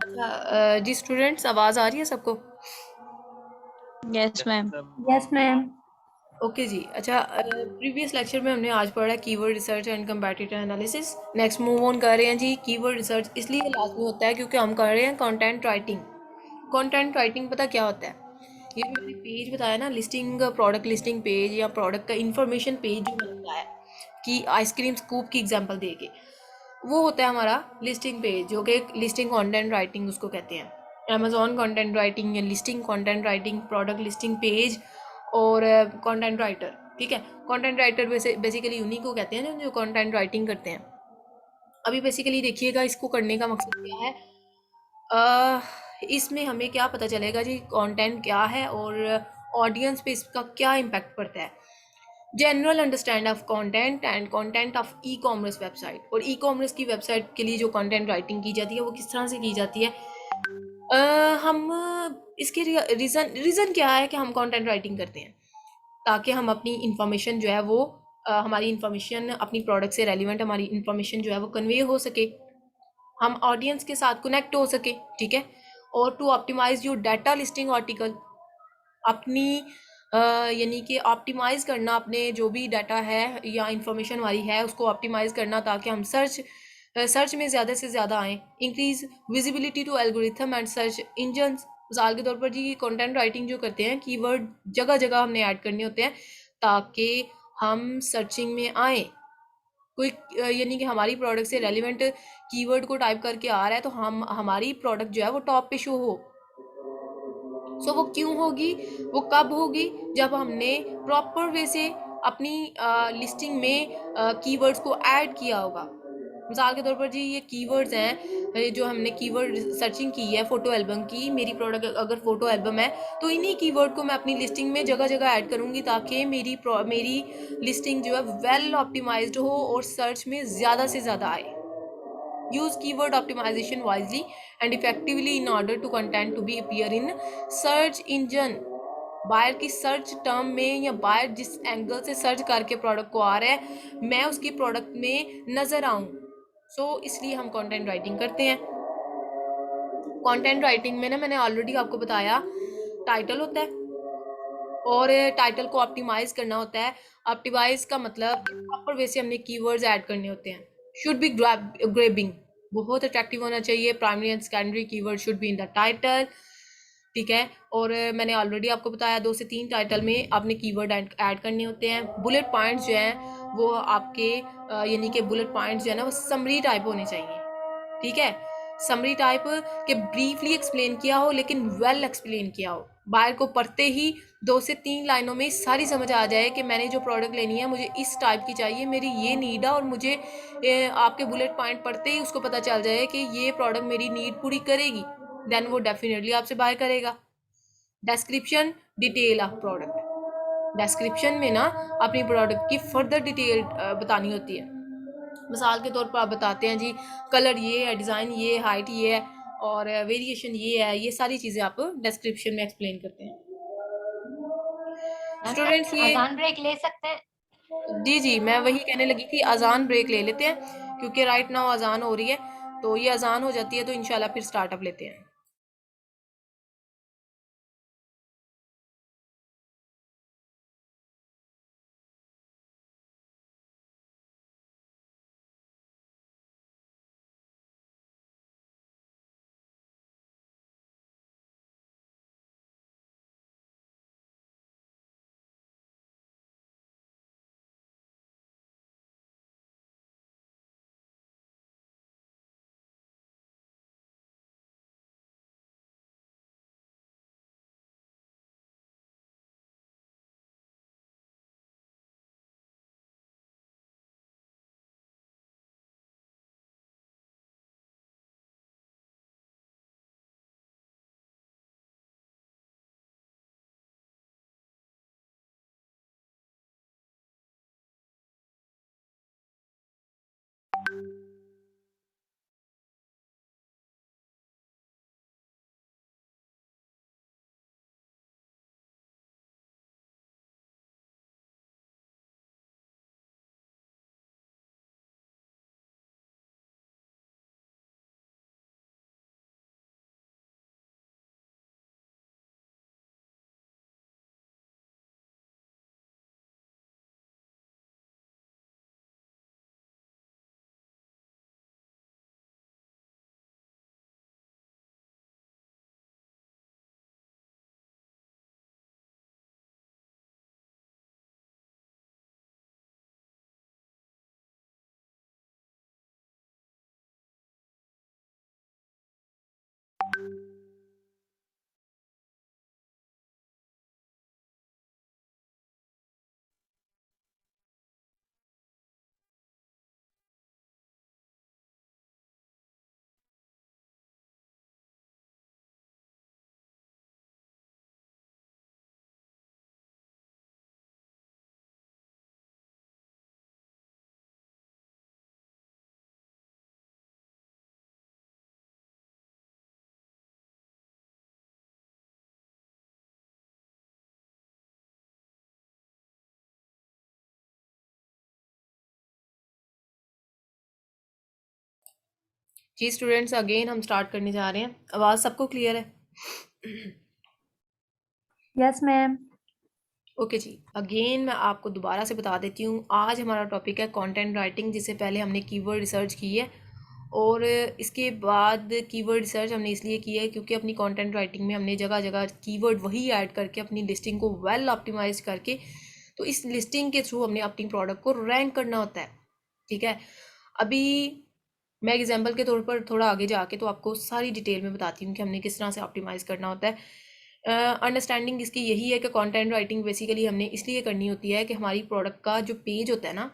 अच्छा जी स्टूडेंट्स, आवाज़ आ रही है सबको? Yes ma'am. Yes ma'am. Okay जी। अच्छा, प्रीवियस लेक्चर में हमने आज पढ़ा keyword research and competitive analysis. Next move on कर रहे हैं जी। कीवर्ड रिसर्च इसलिए लाजमी होता है क्योंकि हम कर रहे हैं कंटेंट राइटिंग। कंटेंट राइटिंग पता क्या होता है? ये जो मैंने पेज बताया ना, लिस्टिंग प्रोडक्ट लिस्टिंग पेज या प्रोडक्ट का इंफॉर्मेशन पेज जो मैंने बताया कि आइसक्रीम स्कूप की एग्जांपल देके, वो होता है हमारा लिस्टिंग पेज, जो कि लिस्टिंग कंटेंट राइटिंग उसको कहते हैं। अमेजोन कंटेंट राइटिंग या listing content writing, product listing page और कंटेंट राइटर। ठीक है, कंटेंट राइटर वैसे बेसिकली उन्हीं को कहते हैं ना जो कंटेंट राइटिंग करते हैं। अभी बेसिकली देखिएगा इसको करने का मकसद क्या है। इसमें हमें क्या पता चलेगा जी कंटेंट क्या है और ऑडियंस पे इसका क्या इम्पैक्ट पड़ता है। General understand of content and content of e commerce website. और ई कॉमर्स की वेबसाइट के लिए जो कंटेंट राइटिंग की जाती है वो किस तरह से की जाती है। अ, हम इसके रीज़न रीज़न क्या है कि हम कंटेंट राइटिंग करते हैं, ताकि हम अपनी इंफॉर्मेशन जो है वो हमारी इंफॉर्मेशन अपनी प्रोडक्ट से रेलिवेंट हमारी इंफॉर्मेशन जो है वो कन्वे हो सके, हम ऑडियंस के साथ कनेक्ट हो सके। ठीक है, और to optimize your data listing article, अपनी यानी कि ऑप्टिमाइज़ करना अपने जो भी डाटा है या इंफॉर्मेशन हमारी है उसको ऑप्टिमाइज़ करना, ताकि हम सर्च में ज़्यादा से ज़्यादा आएँ। Increase visibility to algorithm and search engines. मिसाल के तौर पर जी कंटेंट राइटिंग जो करते हैं, कीवर्ड जगह जगह हमने ऐड करने होते हैं ताकि हम सर्चिंग में आएँ। कोई यानी कि हमारी प्रोडक्ट से रेलिवेंट कीवर्ड को टाइप करके आ रहा है तो हम हमारी प्रोडक्ट जो है वो टॉप पे शो हो। सो वो क्यों होगी, वो कब होगी, जब हमने प्रॉपर वे से अपनी लिस्टिंग में कीवर्ड्स को ऐड किया होगा। मिसाल के तौर पर जी ये कीवर्ड्स हैं, जो हमने कीवर्ड सर्चिंग की है फ़ोटो एल्बम की, मेरी प्रोडक्ट अगर फ़ोटो एल्बम है तो इन्हीं कीवर्ड को मैं अपनी लिस्टिंग में जगह जगह ऐड करूँगी ताकि मेरी लिस्टिंग जो है वेल ऑप्टिमाइज्ड हो और सर्च में ज़्यादा से ज़्यादा आए। use keyword optimization wisely and effectively in order to content to be appear in search engine। Buyer की सर्च टर्म में या बायर जिस एंगल से सर्च करके प्रोडक्ट को आ रहा है मैं उसकी प्रोडक्ट में नजर आऊं। इसलिए हम कंटेंट राइटिंग करते हैं। कंटेंट राइटिंग में ना मैंने ऑलरेडी आपको बताया, टाइटल होता है और टाइटल को ऑप्टिमाइज करना होता है। ऑप्टिमाइज का मतलब प्रॉपर वे से हमने कीवर्ड्स ऐड करने होते हैं। शुड बी ग्रेबिंग, बहुत अट्रैक्टिव होना चाहिए। Primary and secondary keyword should be in the title. ठीक है, और मैंने ऑलरेडी आपको बताया 2 से 3 टाइटल में आपने कीवर्ड ऐड करने होते हैं। बुलेट पॉइंट्स जो हैं वो आपके यानी कि बुलेट पॉइंट्स जो है ना वो समरी टाइप होने चाहिए। ठीक है, समरी टाइप के ब्रीफली एक्सप्लेन किया हो लेकिन वेल एक्सप्लेन किया हो। बाहर को पढ़ते ही 2 से 3 लाइनों में सारी समझ आ जाए कि मैंने जो प्रोडक्ट लेनी है मुझे इस टाइप की चाहिए, मेरी ये नीड है और मुझे आपके बुलेट पॉइंट पढ़ते ही उसको पता चल जाए कि ये प्रोडक्ट मेरी नीड पूरी करेगी, देन वो डेफिनेटली आपसे बाय करेगा। Description, detail of product. Description में ना अपनी प्रोडक्ट की फर्दर डिटेल बतानी होती है। मिसाल के तौर पर आप बताते हैं जी कलर ये है, डिज़ाइन ये, हाइट ये है और वेरिएशन ये है, ये सारी चीज़ें आप डिस्क्रिप्शन में एक्सप्लेन करते हैं। मैम क्या स्टूडेंट्स ये, अजान ब्रेक ले सकते हैं? जी जी मैं वही कहने लगी कि अजान ब्रेक ले लेते हैं क्योंकि राइट नाउ अजान हो रही है, तो ये अजान हो जाती है तो इंशाल्लाह फिर स्टार्टअप लेते हैं। जी स्टूडेंट्स, अगेन हम स्टार्ट करने जा रहे हैं। आवाज़ सबको क्लियर है? Yes ma'am. ओके जी, अगेन मैं आपको दोबारा से बता देती हूँ। आज हमारा टॉपिक है कंटेंट राइटिंग, जिससे पहले हमने कीवर्ड रिसर्च की है और इसके बाद कीवर्ड रिसर्च हमने इसलिए की है क्योंकि अपनी कंटेंट राइटिंग में हमने जगह जगह कीवर्ड वही ऐड करके अपनी लिस्टिंग को वेल ऑप्टिमाइज करके, तो इस लिस्टिंग के थ्रू हमने अपनी प्रोडक्ट को रैंक करना होता है। ठीक है, अभी मैं एग्जांपल के तौर पर थोड़ा आगे जाके तो आपको सारी डिटेल में बताती हूँ कि हमने किस तरह से ऑप्टिमाइज़ करना होता है। अंडरस्टैंडिंग इसकी यही है कि कंटेंट राइटिंग बेसिकली हमने इसलिए करनी होती है कि हमारी प्रोडक्ट का जो पेज होता है ना,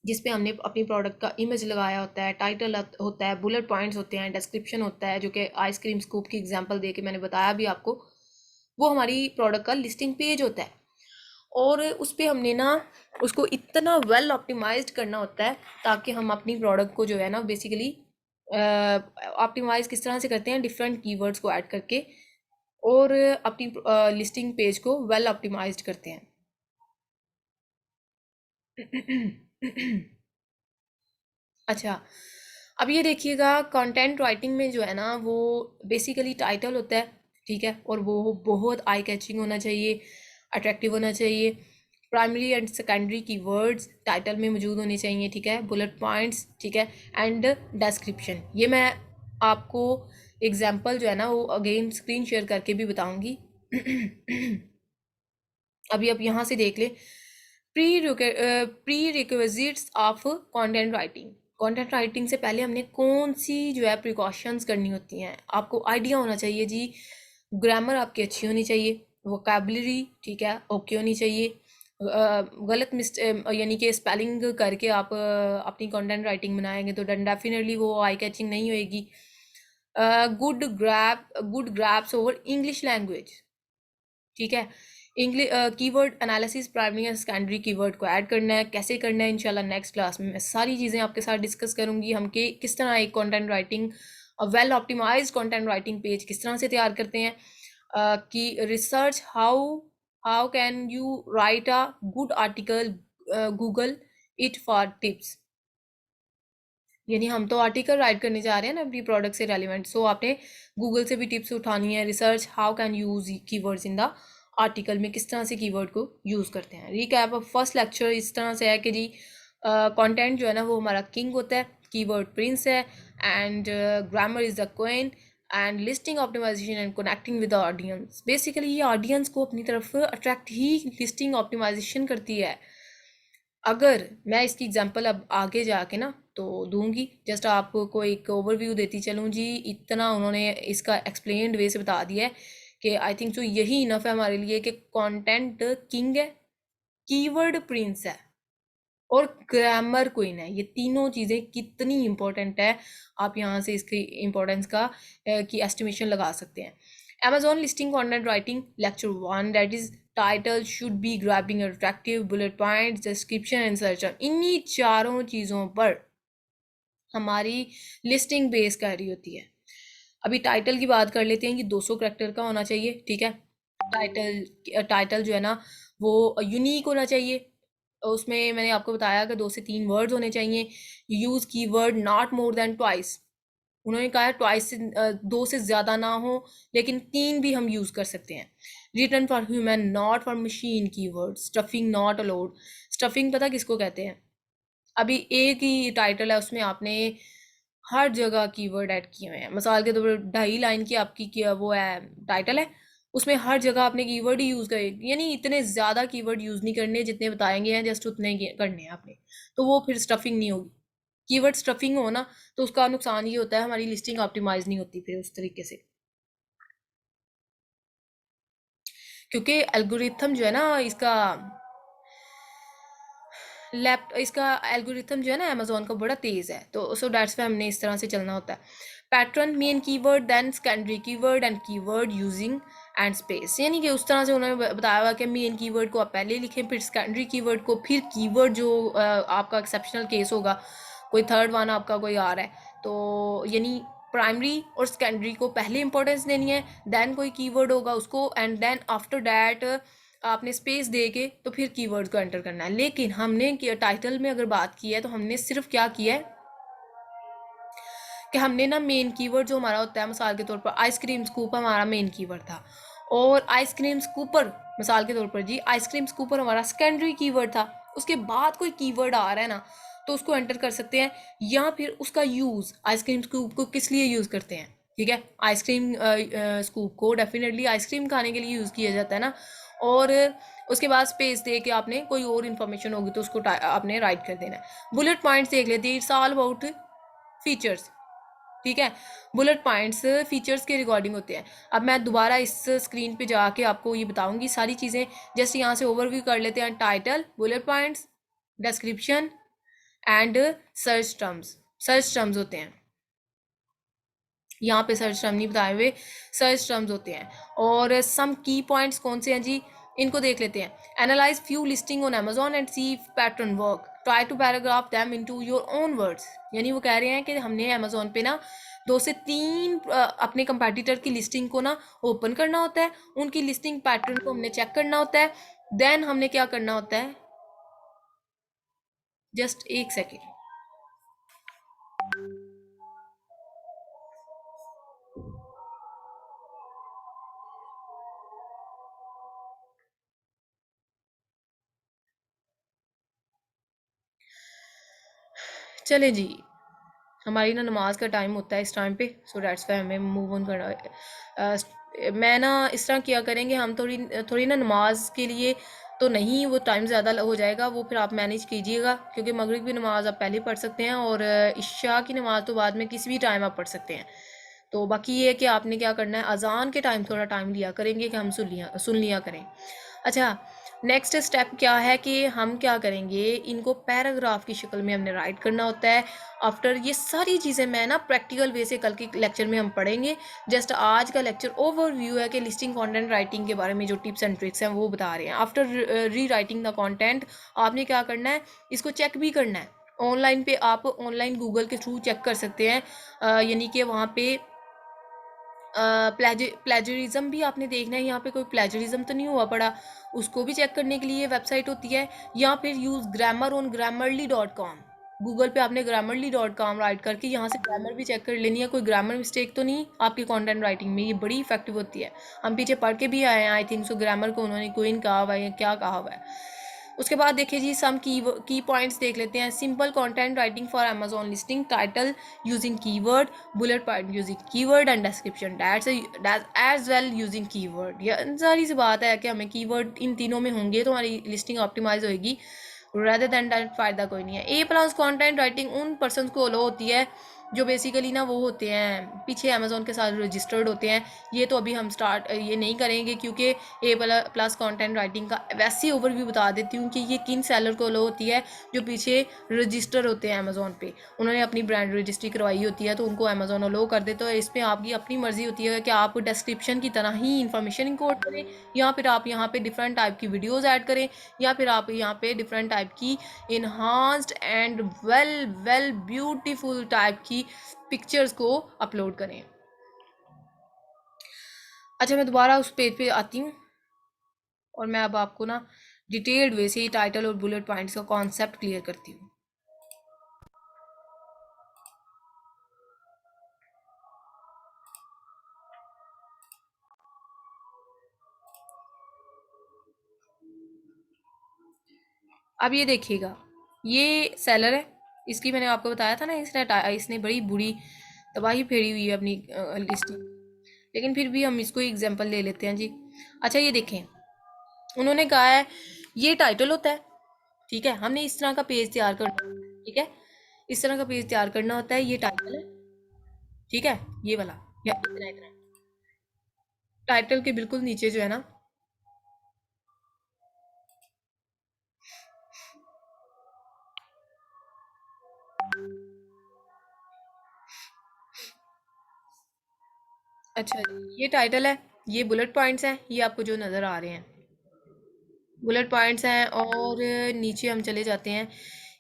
जिस पे हमने अपनी प्रोडक्ट का इमेज लगाया होता है, टाइटल होता है, बुलेट पॉइंट्स होते हैं, डिस्क्रिप्शन होता है, जो कि आइसक्रीम स्कूप की एग्जांपल दे के मैंने बताया भी आपको, वो हमारी प्रोडक्ट का लिस्टिंग पेज होता है। और उस पे हमने ना उसको इतना वेल ऑप्टिमाइज्ड करना होता है ताकि हम अपनी प्रोडक्ट को जो है ना बेसिकली ऑप्टिमाइज किस तरह से करते हैं, डिफरेंट कीवर्ड्स को ऐड करके, और अपनी लिस्टिंग पेज को वेल ऑप्टिमाइज्ड करते हैं। अच्छा, अब ये देखिएगा, कंटेंट राइटिंग में जो है ना वो बेसिकली टाइटल होता है। ठीक है, और वो बहुत आई कैचिंग होना चाहिए, अट्रैक्टिव होना चाहिए। Primary and secondary keywords title में मौजूद होने चाहिए। ठीक है, बुलेट पॉइंट्स, ठीक है, एंड डिस्क्रिप्शन। ये मैं आपको एग्जांपल जो है ना वो अगेन स्क्रीन शेयर करके भी बताऊंगी। अभी आप यहाँ से देख ले, pre requisites of content writing. Content writing से पहले हमने कौन सी जो है प्रिकॉशंस करनी होती हैं, आपको आइडिया होना चाहिए जी। ग्रामर आपकी अच्छी होनी चाहिए, वोकैबुलरी ठीक है ओके होनी चाहिए। गलत यानी कि स्पेलिंग करके आप अपनी कंटेंट राइटिंग बनाएंगे तो डेफिनेटली वो आई कैचिंग नहीं होएगी। Good grasp over English language. ठीक है, इंग्लिश कीवर्ड एनालिसिस, प्राइमरी और सेकेंडरी कीवर्ड को ऐड करना है। कैसे करना है इंशाल्लाह नेक्स्ट क्लास में मैं सारी चीज़ें आपके साथ डिस्कस करूंगी। हम कि किस तरह एक content writing, well optimise content writing page किस तरह से तैयार करते हैं, कि research how can you write a good article, Google it for tips. यानी हम तो आर्टिकल राइट करने जा रहे हैं ना अपनी प्रोडक्ट से रेलिवेंट, सो आपने गूगल से भी टिप्स उठानी है। Research how can use keywords in the article, में किस तरह से कीवर्ड को यूज़ करते हैं। रिकैप ऑफ फर्स्ट लेक्चर इस तरह से है कि जी कंटेंट जो है ना वो हमारा किंग होता है, कीवर्ड प्रिंस है, and grammar is the queen, and listing optimisation and connecting with the audience. Basically ये ऑडियंस को अपनी तरफ अट्रैक्ट ही लिस्टिंग ऑप्टिमाइजेशन करती है। अगर मैं इसकी एग्जांपल अब आगे जाके ना तो दूंगी, जस्ट आपको एक ओवरव्यू देती चलूँ जी। इतना उन्होंने इसका एक्सप्लेन्ड वे से बता दिया है कि आई थिंक सो यही इनफ है हमारे लिए कि कंटेंट किंग है, कीवर्ड प्रिंस है, और ग्रामर क्वीन है। ये तीनों चीज़ें कितनी इंपॉर्टेंट है, आप यहाँ से इसकी इम्पोर्टेंस का की एस्टिमेशन लगा सकते हैं। Amazon listing content writing lecture 1, that is title should be grabbing, attractive, bullet points, description and search on। इन्हीं चारों चीज़ों पर हमारी लिस्टिंग बेस कर रही होती है। अभी टाइटल की बात कर लेते हैं कि 200 करेक्टर का होना चाहिए। ठीक है, टाइटल जो है ना वो यूनिक होना चाहिए। उसमें मैंने आपको बताया कि 2 से 3 वर्ड्स होने चाहिए। Use keyword not more than twice. उन्होंने कहा है ट्वाइस से 2 से ज़्यादा ना हो, लेकिन 3 भी हम यूज़ कर सकते हैं। Return for human not for machine keyword. Stuffing not allowed. Stuffing पता किसको कहते हैं? अभी एक ही टाइटल है, उसमें आपने हर जगह कीवर्ड ऐड किए हुए हैं। मिसाल के तौर पर 2.5 लाइन की आपकी वो है टाइटल है, उसमें हर जगह आपने कीवर्ड ही यूज़ करे, यानी इतने ज़्यादा कीवर्ड यूज़ नहीं करने जितने बताएंगे हैं, जस्ट उतने करने हैं आपने, तो वो फिर स्टफिंग नहीं होगी। कीवर्ड स्टफिंग हो ना तो उसका नुकसान ये होता है हमारी लिस्टिंग ऑप्टिमाइज नहीं होती फिर उस तरीके से, क्योंकि एल्गोरिथम जो है ना इसका एल्गोरिथम जो है ना अमेजोन का बड़ा तेज है, तो सो दैट्स वाई हमने इस तरह से चलना होता है। Pattern main keyword then secondary keyword and keyword using and space, यानी कि उस तरह से उन्होंने बताया हुआ कि मेन कीवर्ड को आप पहले लिखें, फिर सेकेंडरी कीवर्ड को, फिर कीवर्ड जो आपका एक्सेप्शनल केस होगा, कोई थर्ड वन आपका कोई आ रहा है, तो यानी प्राइमरी और सेकेंडरी को पहले इंपॉर्टेंस देनी है, देन कोई कीवर्ड होगा उसको, एंड देन आफ्टर दैट आपने स्पेस दे के तो फिर कीवर्ड को एंटर करना है। लेकिन हमने टाइटल में अगर बात की है तो हमने सिर्फ क्या किया है, कि हमने ना मेन कीवर्ड जो हमारा होता है, मिसाल के तौर पर आइसक्रीम स्कूप हमारा मेन कीवर्ड था, और आइसक्रीम स्कूपर मिसाल के तौर पर जी आइसक्रीम स्कूपर हमारा सेकेंडरी कीवर्ड था। उसके बाद कोई कीवर्ड आ रहा है ना, तो उसको एंटर कर सकते हैं, या फिर उसका यूज़ आइसक्रीम स्कूप को किस लिए यूज़ करते हैं। ठीक है, आइसक्रीम स्कूप को डेफिनेटली आइसक्रीम खाने के लिए यूज़ किया जाता है ना, और उसके बाद स्पेस दे के आपने कोई और इन्फॉर्मेशन होगी तो उसको आपने राइट कर देना है। बुलेट पॉइंट्स देख लेते हैं, इट्स ऑल अबाउट फीचर्स। ठीक है, बुलेट पॉइंट्स फीचर्स के रिगार्डिंग होते हैं। अब मैं दोबारा इस स्क्रीन पे जाके आपको ये बताऊंगी सारी चीज़ें। जस्ट यहाँ से ओवरव्यू कर लेते हैं, title, bullet points, description and search terms. Search terms होते हैं, यहाँ पे सर्च टर्म नहीं बताए हुए, सर्च टर्म्स होते हैं। और सम की पॉइंट्स कौन से हैं जी, इनको देख लेते हैं। Analyse few listing on Amazon and see pattern work, try to paragraph them into your own words. यानी वो कह रहे हैं कि हमने अमेजोन पे ना 2 से 3 अपने कंपेटिटर की लिस्टिंग को ना ओपन करना होता है, उनकी लिस्टिंग पैटर्न को हमने चेक करना होता है। देन हमने क्या करना होता है, जस्ट एक सेकेंड। चले जी, हमारी ना नमाज का टाइम होता है इस टाइम पे, सो डेट्स वाई हमें मूव ऑन करना है। मैं ना इस तरह किया करेंगे, हम थोड़ी थोड़ी ना नमाज के लिए तो नहीं, वो टाइम ज़्यादा हो जाएगा, वो फिर आप मैनेज कीजिएगा, क्योंकि मगरिब की नमाज़ आप पहले पढ़ सकते हैं और इशा की नमाज़ तो बाद में किसी भी टाइम आप पढ़ सकते हैं। तो बाकी ये है कि आपने क्या करना है, अजान के टाइम थोड़ा टाइम लिया करेंगे कि हम सुन लिया करें। अच्छा, नेक्स्ट स्टेप क्या है कि हम क्या करेंगे, इनको पैराग्राफ की शक्ल में हमने राइट करना होता है। आफ्टर ये सारी चीज़ें मैं ना प्रैक्टिकल वे से कल के लेक्चर में हम पढ़ेंगे। जस्ट आज का लेक्चर ओवरव्यू है कि लिस्टिंग कंटेंट राइटिंग के बारे में जो टिप्स एंड ट्रिक्स हैं वो बता रहे हैं। आफ्टर री राइटिंग द कंटेंट आपने क्या करना है, इसको चेक भी करना है। ऑनलाइन पे आप ऑनलाइन गूगल के थ्रू चेक कर सकते हैं, यानी कि वहाँ पे प्लेजरिज्म भी आपने देखना है, यहाँ पे कोई प्लेजरिज्म तो नहीं हुआ पड़ा, उसको भी चेक करने के लिए वेबसाइट होती है। या फिर use grammar on grammarly.com, Google पे आपने grammarly.com राइट करके यहाँ से ग्रामर भी चेक कर लेनी है, कोई ग्रामर मिस्टेक तो नहीं आपकी कंटेंट राइटिंग में। ये बड़ी इफेक्टिव होती है, हम पीछे पढ़ के भी आए हैं आई थिंक सो, ग्रामर को उन्होंने क्वीन कहा हुआ है या क्या कहा हुआ है। उसके बाद देखिए जी, सम की पॉइंट्स देख लेते हैं। Simple content writing for Amazon listing, title using keyword, bullet point using keyword and description that's as well using keyword. ये सारी सी बात है कि हमें कीवर्ड इन तीनों में होंगे तो हमारी लिस्टिंग ऑप्टिमाइज होगी, रेदर देन दैट फ़ायदा कोई नहीं है। ए प्लस कंटेंट राइटिंग उन पर्सन को अलो होती है जो बेसिकली ना वो होते हैं पीछे अमेजोन के साथ रजिस्टर्ड होते हैं। ये तो अभी हम स्टार्ट ये नहीं करेंगे, क्योंकि ए प्लस कंटेंट राइटिंग का वैसे ओवरव्यू बता देती हूँ कि ये किन सेलर को अलो होती है जो पीछे रजिस्टर होते हैं अमेजोन पे, उन्होंने अपनी ब्रांड रजिस्ट्री करवाई होती है तो उनको अमेजोन अलो कर दे। तो इसमें आपकी अपनी मर्जी होती है कि आप डिस्क्रिप्शन की तरह ही इंफॉर्मेशन इंकोड करें, या फिर आप यहाँ पे डिफरेंट टाइप की वीडियोज़ ऐड करें, या फिर आप यहाँ पे डिफरेंट टाइप की enhanced and well well beautiful type की पिक्चर्स को अपलोड करें। अच्छा, मैं दोबारा उस पेज पे आती हूँ और मैं अब आपको ना डिटेल्ड वे से टाइटल और बुलेट पॉइंट्स का कॉन्सेप्ट क्लियर करती हूँ। अब ये देखिएगा, ये सेलर है, इसकी मैंने आपको बताया था ना, इसने बड़ी बुरी तबाही फेरी हुई है अपनी लिस्टिंग, लेकिन फिर भी हम इसको एग्जांपल ले लेते हैं जी। अच्छा, ये देखें, उन्होंने कहा है ये टाइटल होता है। ठीक है, हमने इस तरह का पेज तैयार करना है। ठीक है, इस तरह का पेज तैयार करना होता है, ये टाइटल है। ठीक है, ये वाला, या इतना इतना टाइटल के बिल्कुल नीचे जो है ना, अच्छा ये टाइटल है, ये बुलेट पॉइंट्स हैं, ये आपको जो नज़र आ रहे हैं बुलेट पॉइंट्स हैं। और नीचे हम चले जाते हैं,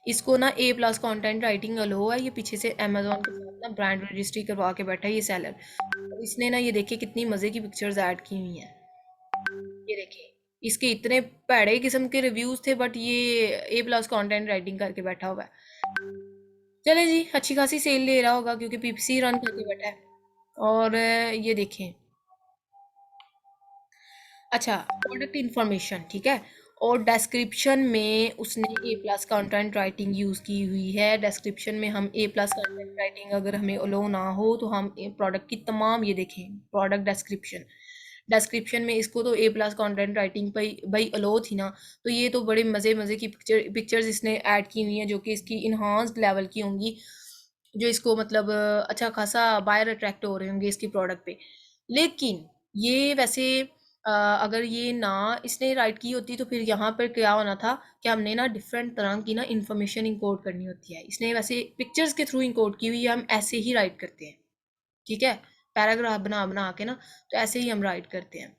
इसको ना ए प्लस कंटेंट राइटिंग अलो है, ये पीछे से अमेजोन के साथ ना ब्रांड रजिस्ट्री करवा के बैठा है ये सेलर। इसने ना ये देखिए कितनी मज़े की पिक्चर्स ऐड की हुई हैं, ये देखिए, इसके इतने भैड़े किस्म के रिव्यूज थे, बट ये ए प्लस कंटेंट राइटिंग करके बैठा हुआ है। चले जी, अच्छी खासी सेल ले रहा होगा क्योंकि पीपीसी रन करके बैठा है। और ये देखें। अच्छा, प्रोडक्ट इन्फॉर्मेशन, ठीक है। और डिस्क्रिप्शन में उसने ए प्लस कंटेंट राइटिंग यूज़ की हुई है। डिस्क्रिप्शन में हम ए प्लस कंटेंट राइटिंग अगर हमें अलो ना हो तो हम प्रोडक्ट की तमाम, ये देखें प्रोडक्ट डिस्क्रिप्शन, डिस्क्रिप्शन में इसको तो ए प्लस कंटेंट राइटिंग पर भाई अलो थी ना। तो ये तो बड़े मज़े मज़े की पिक्चर्स इसने ऐड की हुई हैं जो कि इसकी इन्हांस्ड लेवल की होंगी, जो इसको मतलब अच्छा खासा बायर अट्रैक्ट हो रहे होंगे इसकी प्रोडक्ट पे। लेकिन ये वैसे अगर ये ना इसने राइट की होती तो फिर यहाँ पर क्या होना था कि हमने ना डिफरेंट तरह की ना इंफॉर्मेशन इंकोड करनी होती है। इसने वैसे पिक्चर्स के थ्रू इंकोड की हुई है, हम ऐसे ही राइट करते हैं, ठीक है। पैराग्राफ बना बना के ना, तो ऐसे ही हम राइट करते हैं।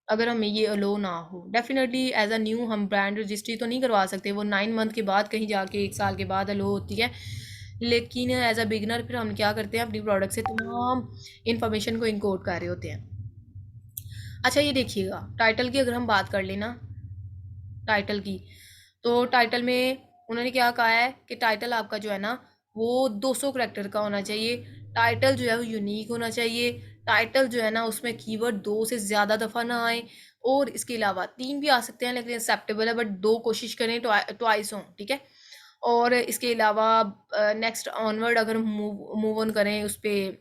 अगर हमें ये अलो ना हो, डेफिनेटली एज अ न्यू हम ब्रांड रजिस्ट्री तो नहीं करवा सकते, वो 9 मंथ के बाद कहीं जाके 1 साल के बाद अलो होती है। लेकिन एज अ बिगनर फिर हम क्या करते हैं, अपनी प्रोडक्ट से तमाम इंफॉर्मेशन को इनकोड कर रहे होते हैं। अच्छा ये देखिएगा, टाइटल की अगर हम बात कर लेना, टाइटल की, तो टाइटल में उन्होंने क्या कहा है कि टाइटल आपका जो है ना वो 200 करेक्टर का होना चाहिए। टाइटल जो है वो यूनिक होना चाहिए। टाइटल जो है ना उसमें कीवर्ड 2 से ज़्यादा दफ़ा ना आए। और इसके अलावा 3 भी आ सकते हैं लेकिन एक्सेप्टेबल है, बट 2 कोशिश करें, ट्वाइस हों, ठीक है। और इसके अलावा नेक्स्ट ऑनवर्ड अगर मूव मूव ऑन करें उस पर,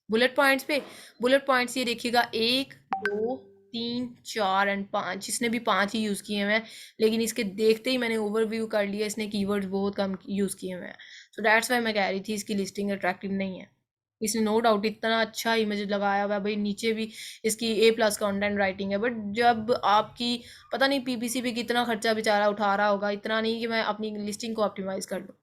बुलेट पॉइंट्स पे, बुलेट पॉइंट्स ये देखिएगा, 1, 2, 3, 4 एंड 5, इसने भी 5 ही यूज़ किए हुए हैं। लेकिन इसके देखते ही मैंने ओवरव्यू कर लिया, इसने कीवर्ड्स बहुत कम यूज़ किए हुए हैं। सो दैट्स वाई मैं कह रही थी इसकी लिस्टिंग अट्रैक्टिव नहीं है। इसने नो डाउट इतना अच्छा इमेज लगाया हुआ है भाई, नीचे भी इसकी ए प्लस कंटेंट राइटिंग है, बट जब आपकी पता नहीं पीपीसी पे कितना खर्चा बेचारा उठा रहा होगा, इतना नहीं कि मैं अपनी लिस्टिंग को ऑप्टिमाइज़ कर लूँ।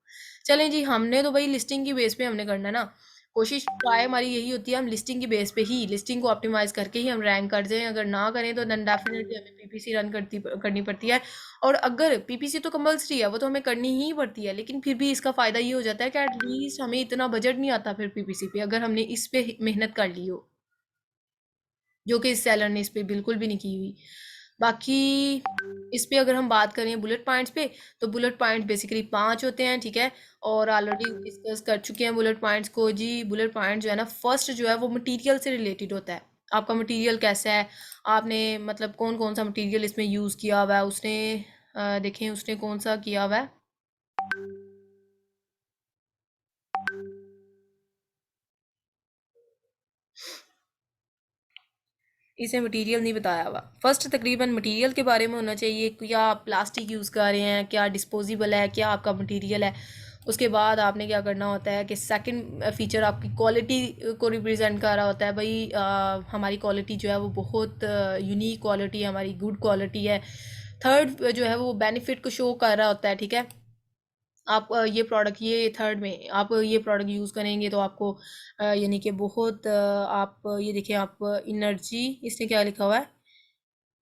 चलें जी, हमने तो भाई लिस्टिंग की बेस पे हमने करना है ना। कोशिश ट्राई हमारी यही होती है, हम लिस्टिंग की बेस पे ही, लिस्टिंग को ऑप्टिमाइज करके ही हम रैंक कर जाएं। अगर ना करें तो देन डेफिनेटली हमें पीपीसी रन करनी पड़ती है। और अगर पीपीसी तो कंपल्सरी है, वो तो हमें करनी ही पड़ती है, लेकिन फिर भी इसका फ़ायदा ये हो जाता है कि एटलीस्ट हमें इतना बजट नहीं आता फिर पीपीसी पे, अगर हमने इस पे मेहनत कर ली हो, जो कि इस सेलर ने इस पे बिल्कुल भी नहीं की हुई। बाकी इस पे अगर हम बात करें बुलेट पॉइंट्स पे, तो बुलेट पॉइंट बेसिकली 5 होते हैं, ठीक है। और ऑलरेडी डिस्कस कर चुके हैं बुलेट पॉइंट्स को जी। बुलेट पॉइंट जो है ना, फर्स्ट जो है वो मटेरियल से रिलेटेड होता है। आपका मटेरियल कैसा है, आपने मतलब कौन कौन सा मटेरियल इसमें यूज़ किया हुआ है उसने, देखें उसने कौन सा किया हुआ है। इसे मटेरियल नहीं बताया हुआ। फर्स्ट तकरीबन मटेरियल के बारे में होना चाहिए, क्या आप प्लास्टिक यूज़ कर रहे हैं, क्या डिस्पोजेबल है, क्या आपका मटेरियल है। उसके बाद आपने क्या करना होता है कि सेकंड फीचर आपकी क्वालिटी को रिप्रेजेंट कर रहा होता है भाई, हमारी क्वालिटी जो है वो बहुत यूनिक क्वालिटी है, हमारी गुड क्वालिटी है। थर्ड जो है वो बेनिफिट को शो कर रहा होता है, ठीक है। आप ये प्रोडक्ट, ये थर्ड में आप ये प्रोडक्ट यूज़ करेंगे तो आपको यानी कि बहुत आप ये देखिए, आप एनर्जी, इसने क्या लिखा हुआ है,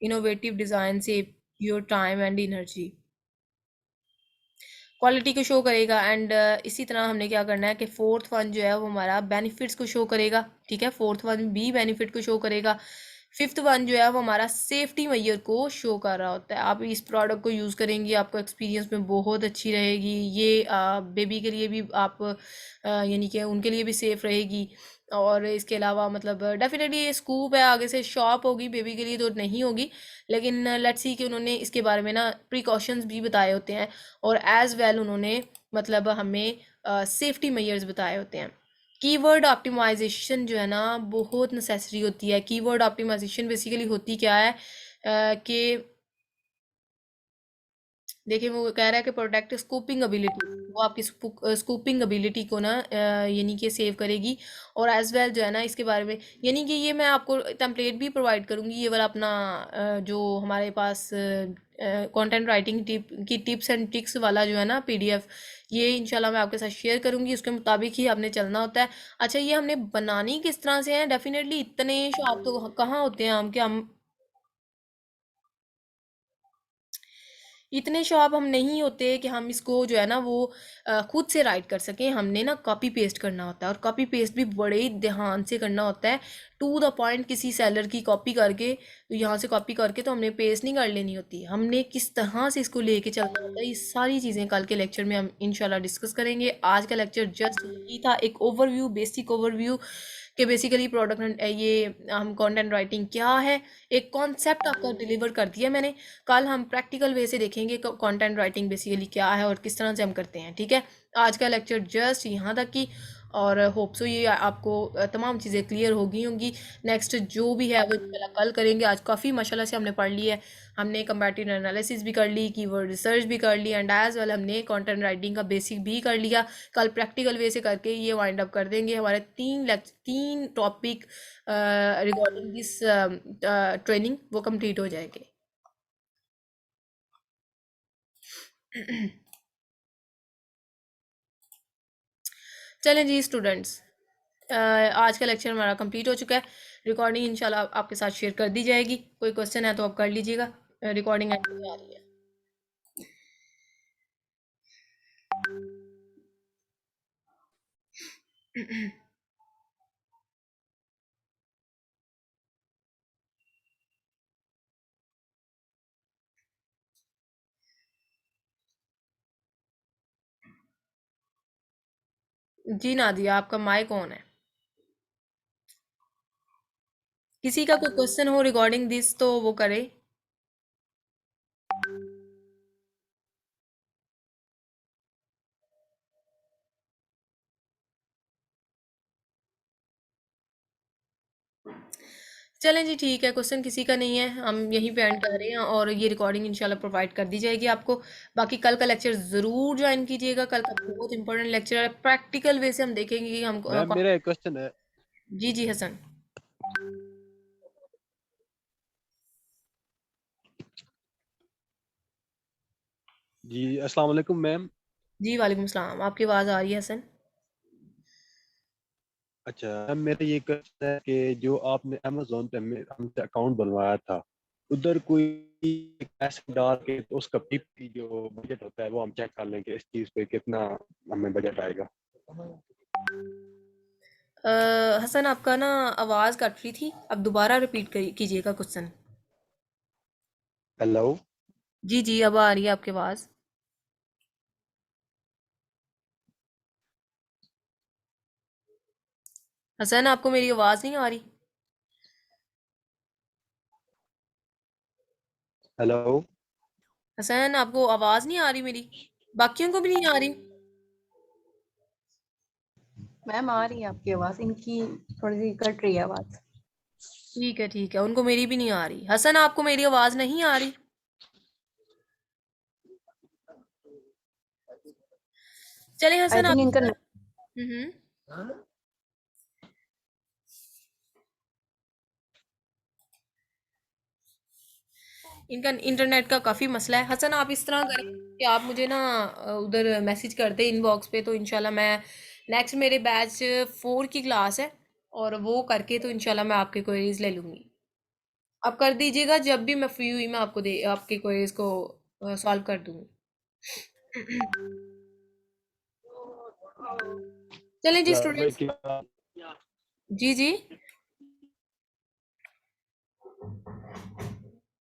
इनोवेटिव डिज़ाइन से your time and energy, quality को शो करेगा। एंड इसी तरह हमने क्या करना है कि फोर्थ वन जो है वो हमारा बेनिफिट्स को शो करेगा, ठीक है। फोर्थ वन भी बेनिफिट को शो करेगा। फिफ्थ वन जो है वो हमारा सेफ्टी मैयर को शो कर रहा होता है। आप इस प्रोडक्ट को यूज़ करेंगे, आपको एक्सपीरियंस में बहुत अच्छी रहेगी ये, बेबी के लिए भी आप यानी कि उनके लिए भी सेफ़ रहेगी। और इसके अलावा मतलब डेफिनेटली ये स्कूप है, आगे से शॉप होगी, बेबी के लिए तो नहीं होगी। लेकिन लेट्स सी कि उन्होंने इसके बारे में ना प्रिकॉशंस भी बताए होते हैं, और एज वेल उन्होंने मतलब हमें सेफ्टी मेजर्स बताए होते हैं। कीवर्ड ऑप्टिमाइजेशन जो है ना बहुत नेसेसरी होती है। कीवर्ड ऑप्टिमाइजेशन बेसिकली होती क्या है कि देखिए वो कह रहा है कि प्रोटेक्ट स्कूपिंग एबिलिटी, वो आपकी स्कूपिंग एबिलिटी को ना यानी कि सेव करेगी। और एज वेल जो है ना इसके बारे में, यानी कि ये मैं आपको टेम्पलेट भी प्रोवाइड करूँगी, ये वाला अपना जो हमारे पास कंटेंट राइटिंग की टिप्स एंड ट्रिक्स वाला जो है ना पीडीएफ, ये इंशाल्लाह मैं आपके साथ शेयर करूँगी, उसके मुताबिक ही आपने चलना होता है। अच्छा ये हमने बनानी किस तरह से है, डेफिनेटली इतने शॉप तो कहाँ होते हैं हम कि हम इतने शॉर्प हम नहीं होते कि हम इसको जो है ना वो खुद से राइट कर सकें। हमने ना कॉपी पेस्ट करना होता है, और कॉपी पेस्ट भी बड़े ही ध्यान से करना होता है, टू द पॉइंट। किसी सेलर की कॉपी करके, तो यहाँ से कॉपी करके तो हमने पेस्ट नहीं कर लेनी होती, हमने किस तरह से इसको लेके चलना होता है। ये सारी चीज़ें कल के लेक्चर में हम इंशाल्लाह डिस्कस करेंगे। आज का लेक्चर जस्ट यही था, एक ओवरव्यू, बेसिक ओवरव्यू कि बेसिकली प्रोडक्ट, ये हम कंटेंट राइटिंग क्या है, एक कॉन्सेप्ट आपको डिलीवर कर दिया मैंने। कल हम प्रैक्टिकल वे से देखेंगे कंटेंट राइटिंग बेसिकली क्या है और किस तरह से हम करते हैं। ठीक है, आज का लेक्चर जस्ट यहाँ तक की, और होप सो ये आपको तमाम चीज़ें क्लियर हो गई होंगी। नेक्स्ट जो भी है वो इंशाल्लाह कल करेंगे। आज काफ़ी माशाल्लाह से हमने पढ़ ली है, हमने कंपैरेटिव एनालिसिस भी कर ली, कीवर्ड रिसर्च भी कर ली, एंड एज वेल हमने कंटेंट राइटिंग का बेसिक भी कर लिया। कल प्रैक्टिकल वे से करके ये वाइंड अप कर देंगे। हमारे तीन टॉपिक रिगार्डिंग दिस ट्रेनिंग वो कंप्लीट हो जाएंगे। चलें जी स्टूडेंट्स, आज का लेक्चर हमारा कंप्लीट हो चुका है। रिकॉर्डिंग इंशाल्लाह आपके साथ शेयर कर दी जाएगी। कोई क्वेश्चन है तो आप कर लीजिएगा। रिकॉर्डिंग आ रही है। जी नादिया, आपका माइक ऑन है। किसी का कोई क्वेश्चन हो रिगार्डिंग दिस तो वो करे। चलें जी, ठीक है, क्वेश्चन किसी का नहीं है, हम यहीं पे एंड कर रहे हैं, और ये रिकॉर्डिंग इंशाल्लाह प्रोवाइड कर दी जाएगी आपको। बाकी कल का लेक्चर ज़रूर ज्वाइन कीजिएगा, कल का बहुत इंपॉर्टेंट लेक्चर है। प्रैक्टिकल वे से हम देखेंगे कि हम मैम मेरा एक क्वेश्चन है। जी जी हसन। जी अस्सलाम वालेकुम मैम। जी वालेकुम सलाम, आपकी आवाज़ आ रही है हसन। अच्छा मैम, मेरा ये क्वेश्चन है कि जो आपने अमेजोन पे हमसे अकाउंट बनवाया था, उधर कोई पैसे डाल के तो उसका पीपी जो बजट होता है वो हम चेक कर लेंगे, इस चीज़ पे कितना हमें बजट आएगा। हसन, आपका ना आवाज़ कट रही थी, अब दोबारा रिपीट कीजिएगा क्वेश्चन। हेलो। जी जी, अब आ रही है आपकी आवाज़। हसन, आपको मेरी आवाज़ नहीं आ रही? हेलो। हसन, आपको आवाज़ नहीं आ रही मेरी? बाकियों को भी नहीं आ रही? मैम आ रही है आपकी आवाज, इनकी थोड़ी सी कट रही है आवाज। ठीक है, उनको मेरी भी नहीं आ रही। हसन, आपको मेरी आवाज़ नहीं आ रही? चलिए आई हसन, आप थिंक इस इनका तरह हम्म इनका इंटरनेट का काफ़ी मसला है। हसन, आप इस तरह करें कि आप मुझे ना उधर मैसेज कर दें इनबॉक्स पे, तो इंशाल्लाह मैं नेक्स्ट, मेरे बैच 4 की क्लास है, और वो करके तो इंशाल्लाह मैं आपके क्वेरीज ले लूँगी। आप कर दीजिएगा, जब भी मैं फ्री हुई मैं आपको दे आपके क्वेरीज को सॉल्व कर दूँगी। चलें जी भाई स्टूडेंट्स। क्या जी जी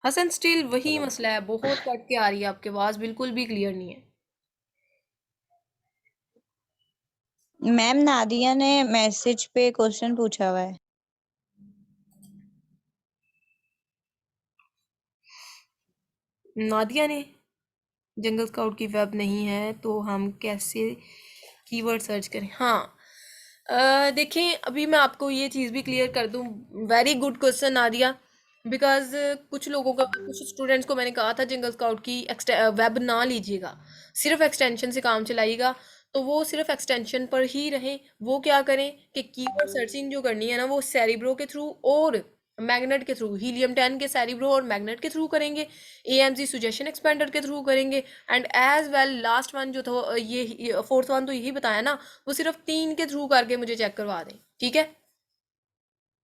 हसन, स्टिल वही हेलो। मसला है, बहुत कट के आ रही है आपकी आवाज़, बिल्कुल भी क्लियर नहीं है। मैम नादिया ने मैसेज पे क्वेश्चन पूछा हुआ है। नादिया ने, जंगल स्काउट की वेब नहीं है तो हम कैसे कीवर्ड सर्च करें? हाँ, देखें, अभी मैं आपको ये चीज़ भी क्लियर कर दूं। Very good question Nadia, because कुछ लोगों का, कुछ स्टूडेंट्स को मैंने कहा था जंगल स्काउट की वेब ना लीजिएगा, सिर्फ एक्सटेंशन से काम चलाइएगा। तो वो सिर्फ एक्सटेंशन पर ही रहें। वो क्या करें कि कीवर्ड सर्चिंग जो करनी है ना, वो सेरिब्रो के थ्रू और मैग्नेट के थ्रू, हीलियम 10 के सेरिब्रो और मैग्नेट के थ्रू करेंगे, एएमजी सुजेशन एक्सपेंडर के थ्रू करेंगे, and as well last one जो था, ये फोर्थ वन तो यही बताया ना, वो सिर्फ 3 के थ्रू करके मुझे चेक करवा दें। ठीक है,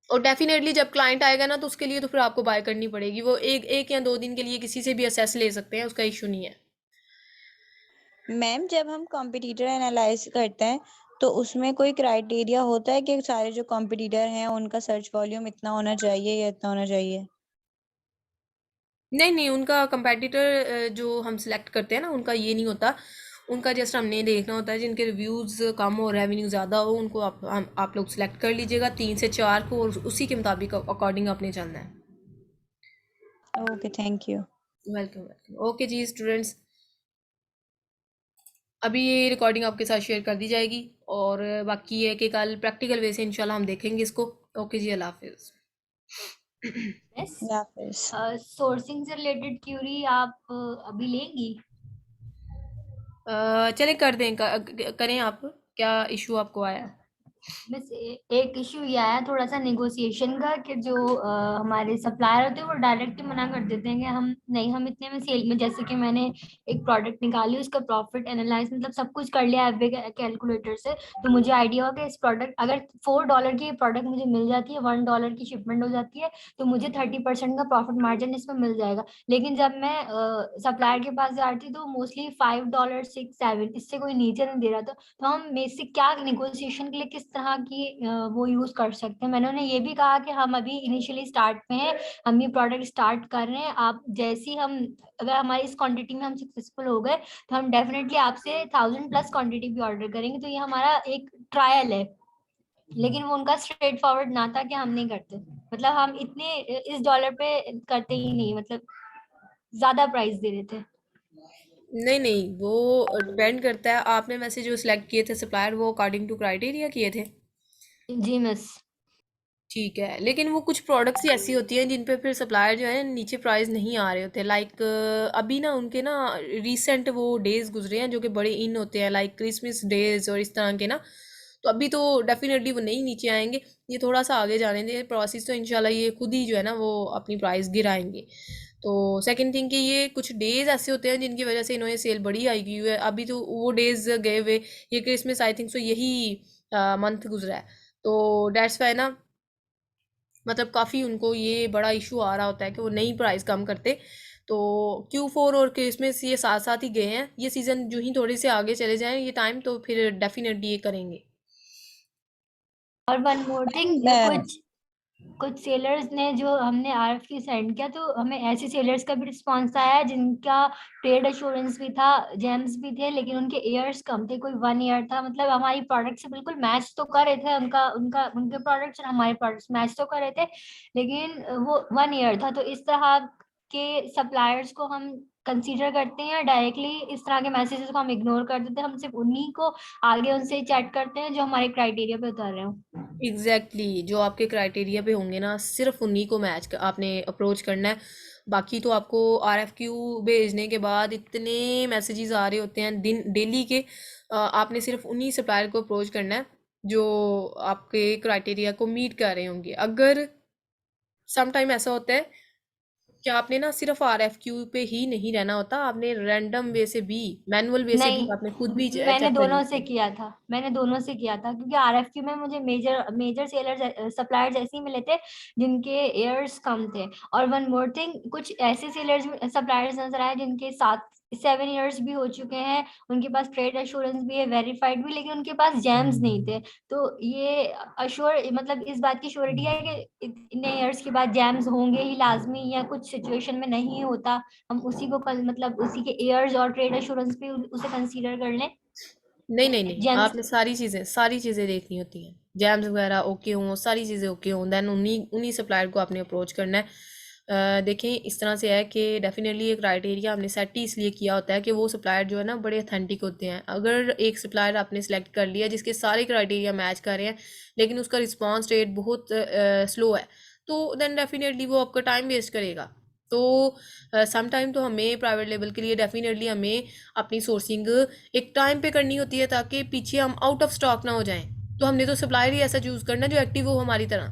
और डेफिनेटली जब क्लाइंट आएगा ना तो उसके लिए तो फिर आपको बाय करनी पड़ेगी। वो एक या 2 दिन के लिए किसी से भी असेस ले सकते हैं, उसका इशू नहीं है। मैम जब हम कॉम्पिटिटर एनालाइज करते हैं तो उसमें कोई क्राइटेरिया होता है कि सारे जो कॉम्पिटिटर हैं उनका सर्च वॉल्यूम इतना होना चाहिए या इतना होना चाहिए? नहीं नहीं, उनका कंपेटिटर जो हम सिलेक्ट करते हैं ना, उनका ये नहीं होता। उनका जस्ट हमने देखना होता है जिनके रिव्यूज़ कम हो, रेवेन्यू ज़्यादा हो, उनको आप लोग सिलेक्ट कर लीजिएगा 3 से 4 को, और उसी के मुताबिक अकॉर्डिंग आपने चलना है। Okay, thank you. Welcome welcome. Okay जी स्टूडेंट्स, अभी ये रिकॉर्डिंग आपके साथ शेयर कर दी जाएगी, और बाकी ये है कि कल प्रैक्टिकल वे से इंशाल्लाह हम देखेंगे इसको। ओके जी, अल्लाह हाफिज़। यस, या फिर सोर्सिंग से रिलेटेड क्यूरी आप अभी लेंगी? चलें कर दें, करें आप। क्या इशू आपको आया है? बस एक इशू ये आया थोड़ा सा नेगोशिएशन का, कि जो हमारे सप्लायर होते हैं वो डायरेक्ट मना कर देते हैं कि हम नहीं, हम इतने में सेल में, जैसे कि मैंने एक प्रोडक्ट निकाली, उसका प्रॉफिट एनालाइज मतलब सब कुछ कर लिया एफबी कैलकुलेटर से, तो मुझे आइडिया होगा कि इस प्रोडक्ट अगर $4 की प्रोडक्ट मुझे मिल जाती है, $1 की शिपमेंट हो जाती है, तो मुझे 30% का प्रॉफिट मार्जिन इसमें मिल जाएगा। लेकिन जब मैं सप्लायर के पास जाती तो मोस्टली $5, 6, 7, इससे कोई नीचे नहीं दे रहा था। तो हम बेसिक क्या नेगोशिएशन के लिए किस तरह की वो यूज कर सकते हैं। मैंने उन्हें ये भी कहा कि हम अभी इनिशियली स्टार्ट में हैं, हम ये प्रोडक्ट स्टार्ट कर रहे हैं, आप जैसी हम अगर हमारी इस क्वांटिटी में हम सक्सेसफुल हो गए तो हम डेफिनेटली आपसे 1000+ क्वांटिटी भी ऑर्डर करेंगे। तो ये हमारा एक ट्रायल है। लेकिन वो उनका स्ट्रेट फॉरवर्ड ना था कि हम नहीं करते, मतलब हम इतने इस डॉलर पे करते ही नहीं, मतलब ज्यादा प्राइस दे रहे थे। नहीं नहीं, वो डिपेंड करता है। आपने वैसे जो सिलेक्ट किए थे सप्लायर, वो अकॉर्डिंग टू क्राइटेरिया किए थे। जी मिस। ठीक है, लेकिन वो कुछ प्रोडक्ट्स ही ऐसी होती हैं जिन पे फिर सप्लायर जो है नीचे प्राइस नहीं आ रहे होते। लाइक अभी ना उनके ना रीसेंट वो डेज गुजरे हैं जो कि बड़े इन होते हैं, लाइक क्रिसमस डेज और इस तरह के ना। तो अभी तो डेफिनेटली वो नहीं नीचे आएंगे। ये थोड़ा सा आगे जाने दें प्रोसेस, तो इंशाल्लाह ये खुद ही जो है ना वो अपनी प्राइस गिराएंगे। तो सेकंड थिंग कि ये कुछ डेज ऐसे होते हैं जिनकी वजह से इन्होंने सेल बड़ी आई हुई है। अभी तो वो डेज गए हुए, ये क्रिसमस आई थिंक सो यही मंथ गुजरा है। तो डेट्स वाई ना, मतलब काफ़ी उनको ये बड़ा इशू आ रहा होता है कि वो नई प्राइस कम करते। तो Q4 और क्रिसमस ये साथ साथ ही गए हैं। ये सीज़न जो ही थोड़े से आगे चले जाएं ये टाइम, तो फिर डेफिनेटली ये करेंगे। और वन मोर थिंग, मैम कुछ सेलर्स ने जो हमने आरएफक्यू सेंड किया, तो हमें ऐसे सेलर्स का भी रिस्पांस आया जिनका ट्रेड एश्योरेंस भी था, जेम्स भी थे, लेकिन उनके ईयर्स कम थे, कोई 1 ईयर था। मतलब हमारी प्रोडक्ट से बिल्कुल मैच तो कर रहे थे, उनका उनका उनके प्रोडक्ट्स और हमारे प्रोडक्ट्स मैच तो कर रहे थे, लेकिन वो 1 ईयर था। तो इस तरह के सप्लायर्स को हम कंसीडर करते हैं, या डायरेक्टली इस तरह के मैसेजेस को हम इग्नोर कर देते हैं, हम सिर्फ उन्हीं को आगे उनसे चैट करते हैं जो हमारे क्राइटेरिया पे उतर रहे हो। एग्जैक्टली जो आपके क्राइटेरिया पे होंगे ना, सिर्फ उन्हीं को आपने अप्रोच करना है। बाकी तो आपको RFQ भेजने के बाद इतने मैसेजेस आ रहे होते हैं दिन डेली के। आपने सिर्फ उन्हीं सप्लायर को अप्रोच करना है जो आपके क्राइटेरिया को मीट कर रहे होंगे। अगर सम टाइम ऐसा होता है कि आपने ना सिर्फ RFQ पे ही नहीं रहना होता, आपने रैंडम वे से भी, मैनुअल वे से भी नहीं, आपने खुद भी चेक मैंने करनी दोनों से होती है। किया था, मैंने दोनों से किया था, क्योंकि आरएफक्यू में मुझे मेजर मेजर सेलर सप्लायर्स ऐसे ही मिले थे जिनके एयर्स कम थे। और वन मोर थिंग, कुछ ऐसे सेलर्स सप्लायर्स नजर आए जिनके 7-7 ईयर्स भी हो चुके हैं, उनके पास ट्रेड एश्योरेंस भी है, वेरीफाइड भी, लेकिन उनके पास जैम्स नहीं थे। तो ये अश्योर, मतलब इस बात की श्योरिटी है कि इतने ईयर्स के बाद जैम्स होंगे ही लाजमी, या कुछ सिचुएशन में नहीं होता, हम उसी को मतलब उसी के एयर्स और ट्रेड एश्योरेंस भी उसे कंसीडर कर लें। नहीं नहीं नहीं, जेम्स। आपने सारी चीज़ें देखनी होती हैं। जैम्स वगैरह ओके हों, सारी चीज़ें ओके हों, देन उन्हीं उन्हीं सप्लायर को आपने अप्रोच करना है। देखें इस तरह से है कि डेफिनेटली एक क्राइटेरिया हमने सेट ही इसलिए किया होता है कि वो सप्लायर जो है ना बड़े अथेंटिक होते हैं। अगर एक सप्लायर आपने सेलेक्ट कर लिया जिसके सारे क्राइटेरिया मैच कर रहे हैं, लेकिन उसका रिस्पॉन्स रेट बहुत स्लो है, तो देन डेफिनेटली वो आपका टाइम वेस्ट करेगा। तो सम टाइम तो हमें प्राइवेट लेवल के लिए डेफिनेटली हमें अपनी सोर्सिंग एक टाइम पे करनी होती है ताकि पीछे हम आउट ऑफ स्टॉक ना हो जाएं। तो हमने तो सप्लायर ही ऐसा चूज़ करना जो एक्टिव हो हमारी तरह।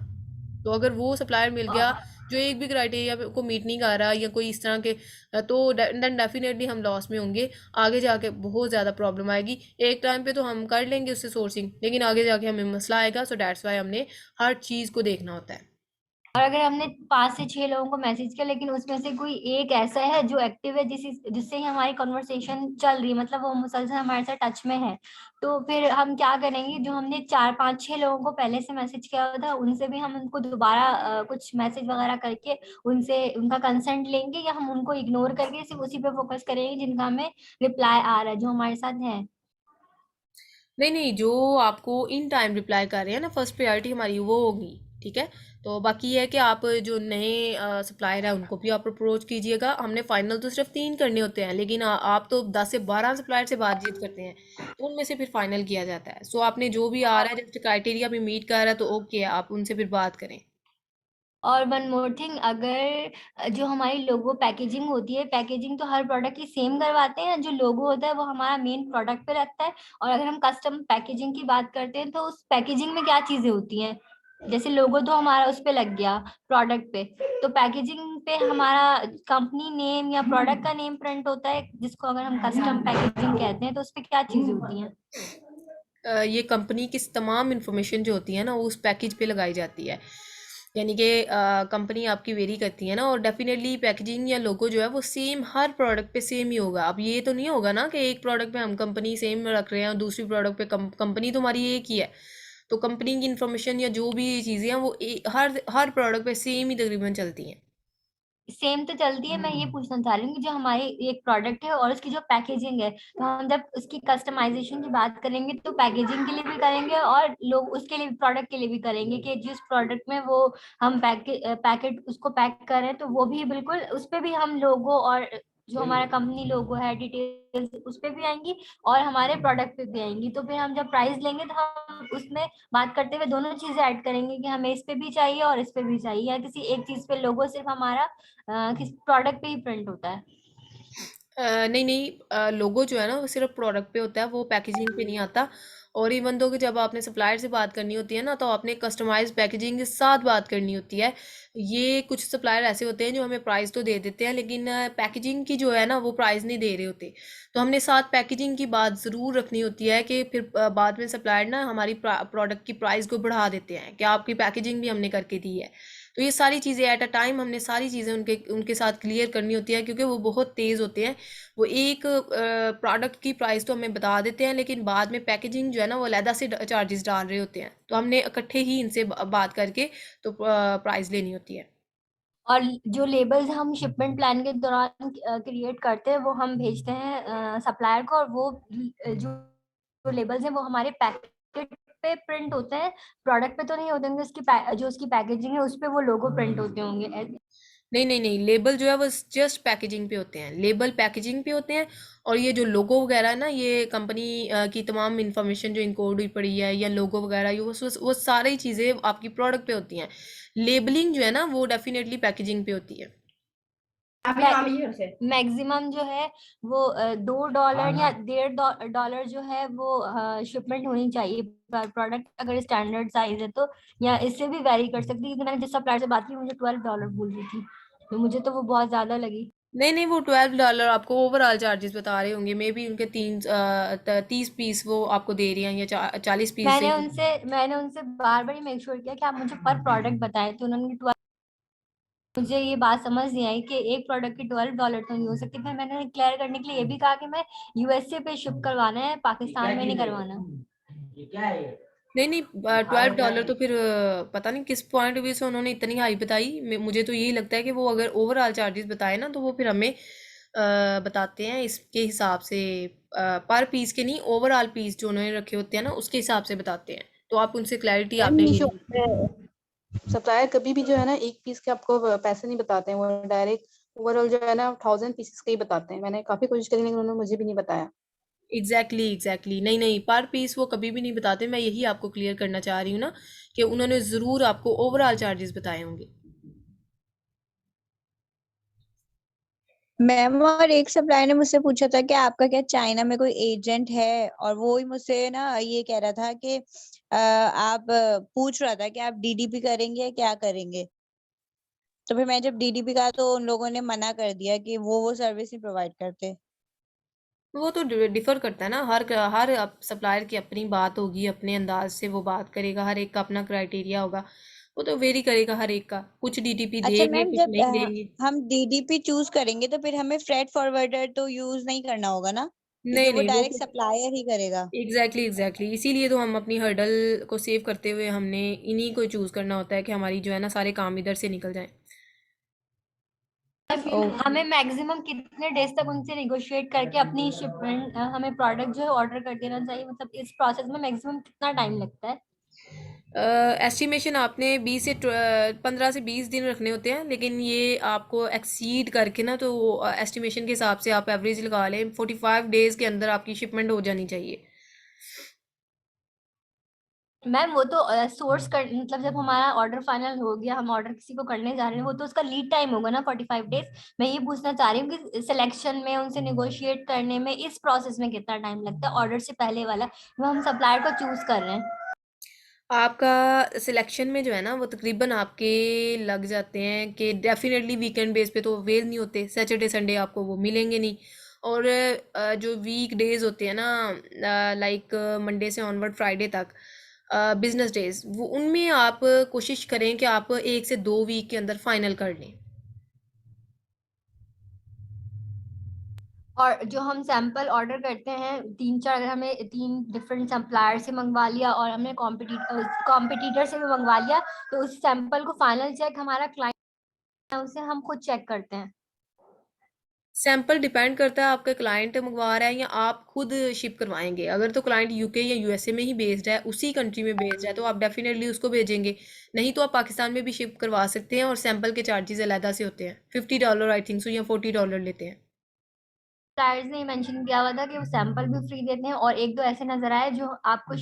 तो अगर वो सप्लायर मिल गया जो एक भी क्राइटेरिया को मीट नहीं कर रहा या कोई इस तरह के तो देन डेफिनेटली हम लॉस में होंगे, आगे जाके बहुत ज़्यादा प्रॉब्लम आएगी। एक टाइम पे तो हम कर लेंगे उससे सोर्सिंग, लेकिन आगे जाके हमें मसला आएगा। सो दैट्स वाई हमने हर चीज़ को देखना होता है। और अगर हमने 5 से 6 लोगों को मैसेज किया लेकिन उसमें से कोई एक ऐसा है जो एक्टिव है, जिससे ही हमारी कन्वर्सेशन चल रही है, मतलब वो मुसलसल हमारे साथ टच में है, तो फिर हम क्या करेंगे, जो हमने 4 5 6 लोगों को पहले से मैसेज किया हुआ था उनसे भी हम उनको दोबारा कुछ मैसेज वगैरह करके उनसे उनका कंसेंट लेंगे, या हम उनको इग्नोर करके सिर्फ उसी पे फोकस करेंगे जिनका हमें रिप्लाई आ रहा है, जो हमारे साथ है। नहीं नहीं, जो आपको इन टाइम रिप्लाई कर रहे हैं ना, फर्स्ट प्रायोरिटी हमारी वो होगी, ठीक है। तो बाकी ये है कि आप जो नए सप्लायर है उनको भी आप अप्रोच कीजिएगा। हमने फाइनल तो सिर्फ 3 करने होते हैं, लेकिन आप तो 10 से 12 सप्लायर से बातचीत करते हैं, तो उनमें से फिर फाइनल किया जाता है। सो आपने जो भी आ रहा है, जब क्राइटेरिया भी मीट कर रहा है तो ओके है, आप उनसे फिर बात करें। और वन मोर थिंग, अगर जो हमारी लोगो पैकेजिंग होती है, पैकेजिंग तो हर प्रोडक्ट की सेम करवाते हैं, जो लोगो होता है वो हमारा मेन प्रोडक्ट पे लगता है। और अगर हम कस्टम पैकेजिंग की बात करते हैं तो उस पैकेजिंग में क्या चीजें होती हैं, जैसे लोगो तो हमारा उस पे लग गया प्रोडक्ट पे, तो पैकेजिंग पे हमारा कंपनी नेम या प्रोडक्ट का नेम प्रिंट होता है, जिसको अगर हम कस्टम पैकेजिंग कहते हैं, तो उस पे क्या चीजें होती हैं। ये कंपनी की तमाम इंफॉर्मेशन जो होती है ना, वो उस पैकेज पे लगाई जाती है। यानी कि कंपनी आपकी वेरी करती है ना, और डेफिनेटली पैकेजिंग या लोगो जो है वो सेम हर प्रोडक्ट पे सेम ही होगा। अब ये तो नहीं होगा ना कि एक प्रोडक्ट पे हम कंपनी सेम रख रहे हैं और दूसरी प्रोडक्ट पे कंपनी तो हमारी एक ही है। तो कंपनी की इंफॉर्मेशन या जो भी चीज़ें हैं वो हर हर प्रोडक्ट पे सेम ही तकरीबन चलती हैं। सेम तो चलती है, मैं ये पूछना चाह रही हूँ कि जो हमारी एक प्रोडक्ट है और उसकी जो पैकेजिंग है, तो हम जब उसकी कस्टमाइजेशन की बात करेंगे तो पैकेजिंग के लिए भी करेंगे और लोग उसके लिए प्रोडक्ट के लिए भी करेंगे, कि जिस प्रोडक्ट में वो हम पैकेट उसको पैक करें तो वो भी बिल्कुल उस पे भी हम लोगो और जो हमारा कंपनी लोगो है डिटेल्स उस पे भी आएंगी और हमारे प्रोडक्ट पे भी आएंगी। तो फिर हम जब प्राइस लेंगे तो हम उसमें बात करते हुए दोनों चीजें ऐड करेंगे कि हमें इस पे भी चाहिए और इस पे भी चाहिए, या किसी एक चीज पे लोगो सिर्फ हमारा किस प्रोडक्ट पे ही प्रिंट होता है। नहीं नहीं, लोगो जो है ना वो सिर्फ प्रोडक्ट पे होता है, वो पैकेजिंग पे नहीं आता। और इवन दो कि जब आपने सप्लायर से बात करनी होती है ना, तो आपने कस्टमाइज पैकेजिंग के साथ बात करनी होती है। ये कुछ सप्लायर ऐसे होते हैं जो हमें प्राइस तो दे देते हैं, लेकिन पैकेजिंग की जो है ना वो प्राइस नहीं दे रहे होते। तो हमने साथ पैकेजिंग की बात ज़रूर रखनी होती है कि फिर बाद में सप्लायर ना हमारी प्रोडक्ट की प्राइस को बढ़ा देते हैं कि आपकी पैकेजिंग भी हमने करके दी है। तो ये सारी चीज़ें एट अ टाइम हमने सारी चीज़ें उनके उनके साथ क्लियर करनी होती है, क्योंकि वो बहुत तेज़ होते हैं। वो एक प्रोडक्ट की प्राइस तो हमें बता देते हैं, लेकिन बाद में पैकेजिंग जो है ना वो अलहदा से चार्जेस डाल रहे होते हैं। तो हमने इकट्ठे ही इनसे बात करके तो प्राइस लेनी होती है। और जो लेबल्स हम शिपमेंट प्लान के दौरान क्रिएट करते हैं वो हम भेजते हैं सप्लायर को, और वो जो लेबल्स हैं वो हमारे पैकेट पे प्रिंट होते हैं, प्रोडक्ट पे तो नहीं होते होंगे। जो उसकी पैकेजिंग है उस पे वो लोगो प्रिंट होते होंगे। नहीं नहीं नहीं, लेबल जो है वो जस्ट पैकेजिंग पे होते हैं, लेबल पैकेजिंग पे होते हैं। और ये जो लोगो वगैरह है ना, ये कंपनी की तमाम इंफॉर्मेशन जो इनकोड हुई पड़ी है या लोगो वगैरह, ये वो सारी चीज़ें आपकी प्रोडक्ट पे होती हैं। लेबलिंग जो है ना वो डेफिनेटली पैकेजिंग पे होती है। मैक्सिमम जो है वो $2 या $1.5 जो है वो शिपमेंट होनी चाहिए पर प्रोडक्ट, अगर स्टैंडर्ड साइज है तो, या इससे भी वेरी कर सकती है, क्योंकि मैंने जिस सप्लायर से बात की मुझे $12 बोल रही थी, तो मुझे तो वो बहुत ज्यादा लगी। नहीं नहीं, वो $12 आपको ओवरऑल चार्जेस बता रहे होंगे, मे बी उनके 30 पीस वो आपको दे रही हैं या 40 पीस से। मैंने उनसे बार बार मेक श्योर किया कि आप मुझे पर प्रोडक्ट बताएं, तो उन्होंने 12, मुझे ये बात समझ नहीं आई कि एक प्रोडक्ट की $12 तो नहीं हो सकती। फिर मैंने क्लियर करने के लिए ये भी कहा कि मैं यूएसए पे शिप करवाना है, पाकिस्तान में नहीं करवाना। नहीं नहीं, $12 तो फिर पता नहीं किस पॉइंट ऑफ व्यू से उन्होंने इतनी हाई बताई। मुझे तो यही लगता है कि वो अगर ओवरऑल चार्जेस बताए ना, तो वो फिर हमें बताते हैं इसके हिसाब से, पर पीस के नहीं, ओवरऑल पीस जो उन्होंने रखे होते हैं ना उसके हिसाब से बताते हैं। तो आप उनसे क्लैरिटी मैम आपने ये ले जो ली। सप्लायर कभी भी जो है ना एक पीस के आपको पैसे नहीं बताते हैं, वो डायरेक्ट ओवरऑल जो है ना 1000 पीसेस के ही बताते हैं। मैंने काफी कोशिश करी लेकिन उन्होंने मुझे भी नहीं बताया। एग्जैक्टली नहीं नहीं, पर पीस वो कभी भी नहीं बताते। मैं यही आपको क्लियर करना चाह रही हूँ ना, कि उन्होंने ज़रूर आपको ओवरऑल चार्जेस बताए होंगे। मैम, और एक सप्लायर ने मुझसे पूछा था कि आपका क्या चाइना में कोई एजेंट है, और वो ही मुझसे ना ये कह रहा था कि आप पूछ रहा था कि आप डीडीपी करेंगे या क्या करेंगे। तो फिर मैं जब डीडीपी कहा तो उन लोगों ने मना कर दिया कि वो सर्विस नहीं प्रोवाइड करते। वो तो डिफर करता है ना, हर सप्लायर की अपनी बात होगी, अपने अंदाज से वो बात करेगा, हर एक का अपना क्राइटेरिया होगा, वो तो वेरी करेगा हर एक का, कुछ डीटीपी अच्छा देंगे मैम, कुछ जब नहीं देंगे। हम डीडीपी चूज करेंगे तो फिर हमें फ्रेट फॉरवर्डर तो यूज नहीं करना होगा ना, क्योंकि नहीं वो नहीं, वो डायरेक्ट सप्लायर ही करेगा। एग्जैक्टली इसीलिए तो हम अपनी हर्डल को सेव करते हुए हमने इन्हीं को चूज करना होता है कि हमारी जो है ना सारे काम इधर से निकल जाएं। ओके। हमें मैक्सिमम कितने डेज तक उनसे नेगोशिएट करके अपनी शिपमेंट हमें प्रोडक्ट जो है ऑर्डर कर देना चाहिए, मतलब इस प्रोसेस में मैक्सिमम कितना टाइम लगता है? एस्टिमेशन आपने 15 से 20 दिन रखने होते हैं, लेकिन ये आपको एक्सीड करके ना, तो एस्टिमेशन के हिसाब से आप एवरेज लगा लें 45 डेज के अंदर आपकी शिपमेंट हो जानी चाहिए। मैम वो तो सोर्स कर, मतलब जब हमारा ऑर्डर फाइनल हो गया, हम ऑर्डर किसी को करने जा रहे हैं, वो तो उसका लीड टाइम होगा ना 45 डेज। मैं ये पूछना चाह रही हूँ कि सिलेक्शन में, उनसे निगोशिएट करने में, इस प्रोसेस में कितना टाइम लगता है ऑर्डर से पहले वाला, जो हम सप्लायर को चूज कर रहे हैं? आपका सिलेक्शन में जो है ना वो तकरीबन आपके लग जाते हैं कि डेफिनेटली वीकेंड बेस पे तो अवेल नहीं होते, सैटरडे संडे आपको वो मिलेंगे नहीं। और जो वीक डेज होते हैं ना, लाइक मंडे से ऑनवर्ड फ्राइडे तक, बिजनेस डेज, वो उनमें आप कोशिश करें कि आप 1 से 2 वीक के अंदर फाइनल कर लें। और जो हम सैंपल ऑर्डर करते हैं, 3 4, अगर हमें 3 डिफरेंट सप्लायर से मंगवा लिया और हमने कॉम्पिटिटर से भी मंगवा लिया, तो उस सैंपल को फाइनल चेक हमारा क्लाइंट, उसे हम खुद चेक करते हैं? सैंपल डिपेंड करता है आपका क्लाइंट मंगवा रहा है या आप खुद शिप करवाएंगे। अगर तो क्लाइंट यूके या यूएसए में ही बेस्ड है, उसी कंट्री में बेस्ड है, तो आप डेफिनेटली उसको भेजेंगे। नहीं तो आप पाकिस्तान में भी शिप करवा सकते हैं, और सैंपल के चार्जेस अलहदा से होते हैं, $50 आई थिंक सो, या $40 लेते हैं। सप्लायर्स ने मेंशन किया हुआ था कि वो सैंपल भी फ्री देते हैं, और एक दो ऐसे नजर आए जो आपको